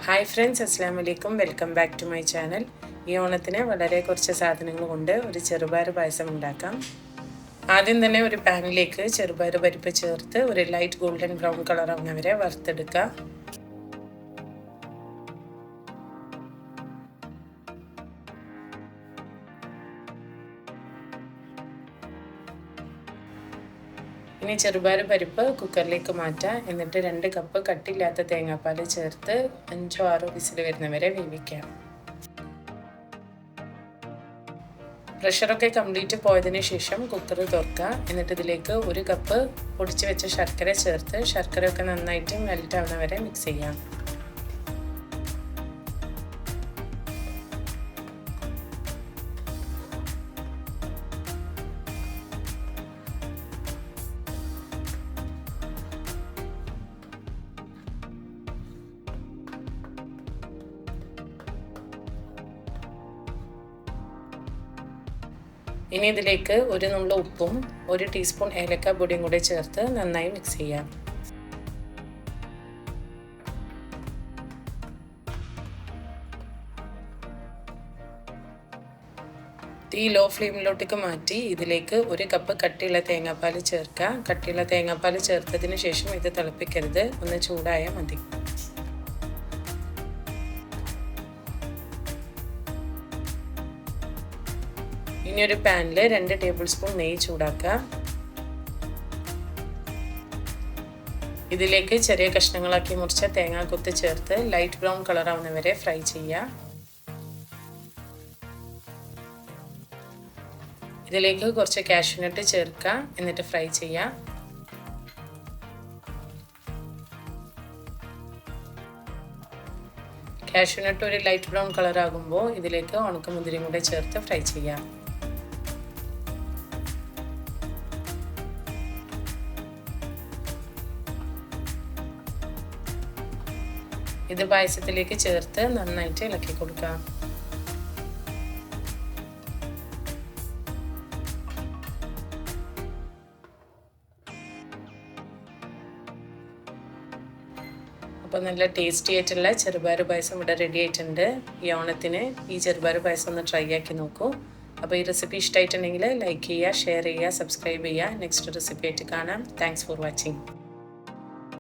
Hi friends, അസ്സലാമു അലൈക്കും. Welcome back to my channel. ഈ ഓണത്തിന് വളരെ കുറച്ച് സാധനങ്ങൾ കൊണ്ട് ഒരു ചെറുപയർ പായസം ഉണ്ടാക്കാം. ആദ്യം തന്നെ ഒരു പാനിലേക്ക് ചെറുപയർ പരിപ്പ് ചേർത്ത് ഒരു ലൈറ്റ് ഗോൾഡൻ ബ്രൗൺ കളർ ആവുന്നവരെ വറുത്തെടുക്കുക. ഇനി ചെറുപയർ പരിപ്പ് കുക്കറിലേക്ക് മാറ്റാം. എന്നിട്ട് 2 കപ്പ് കട്ടില്ലാത്ത തേങ്ങാപ്പാൽ ചേർത്ത് 5-6 വിസിൽ വരുന്നവരെ വേവിക്കാം. പ്രഷറൊക്കെ കംപ്ലീറ്റ് പോയതിന് ശേഷം കുക്കർ തുറക്കുക. എന്നിട്ട് ഇതിലേക്ക് 1 കപ്പ് പൊടിച്ച് വെച്ച ശർക്കര ചേർത്ത് ശർക്കരയൊക്കെ നന്നായിട്ട് മെൽറ്റ് ആവുന്നവരെ മിക്സ് ചെയ്യാം. ഇനി ഇതിലേക്ക് 1 നുള്ളു ഉപ്പും 1 ടീസ്പൂൺ ഏലക്ക പൊടിയും കൂടി ചേർത്ത് നന്നായി മിക്സ് ചെയ്യാം. തീ ലോ ഫ്ലെയിമിലോട്ടേക്ക് മാറ്റി ഇതിലേക്ക് 1 കപ്പ് കട്ടിയുള്ള തേങ്ങാപ്പാൽ ചേർക്കുക. കട്ടിയുള്ള തേങ്ങാപ്പാൽ ചേർത്തതിന് ശേഷം ഇത് തിളപ്പിക്കരുത്, ഒന്ന് ചൂടായാൽ മതി. ഇനി ഒരു പാനിൽ 2 ടേബിൾ സ്പൂൺ നെയ്യ് ചൂടാക്കുക. ഇതിലേക്ക് ചെറിയ കഷ്ണങ്ങളാക്കി മുറിച്ച തേങ്ങാക്കൊത്ത് ചേർത്ത് ലൈറ്റ് ബ്രൗൺ കളർ ആവുന്നവരെ ഫ്രൈ ചെയ്യുക. ഇതിലേക്ക് കുറച്ച് കാഷ്യൂനട്ട് ചേർക്കുക, എന്നിട്ട് ഫ്രൈ ചെയ്യുക. കാഷ്യൂനട്ട് ഒരു ലൈറ്റ് ബ്രൗൺ കളർ ആകുമ്പോൾ ഇതിലേക്ക് ഉണക്കമുന്തിരിയും കൂടെ ചേർത്ത് ഫ്രൈ ചെയ്യാം. ഇത് പായസത്തിലേക്ക് ചേർത്ത് നന്നായിട്ട് ഇളക്കി കൊടുക്കുക. അപ്പോൾ നല്ല ടേസ്റ്റി ആയിട്ടുള്ള ചെറുപയർ പായസം ഇവിടെ റെഡി ആയിട്ടുണ്ട്. ഈ ഓണത്തിന് ഈ ചെറുപയർ പായസം ഒന്ന് ട്രൈ ആക്കി നോക്കൂ. അപ്പോൾ ഈ റെസിപ്പി ഇഷ്ടമായിട്ടുണ്ടെങ്കിൽ ലൈക്ക് ചെയ്യുക, ഷെയർ ചെയ്യുക, സബ്സ്ക്രൈബ് ചെയ്യുക. നെക്സ്റ്റ് റെസിപ്പി ആയിട്ട് കാണാം. Thanks for watching.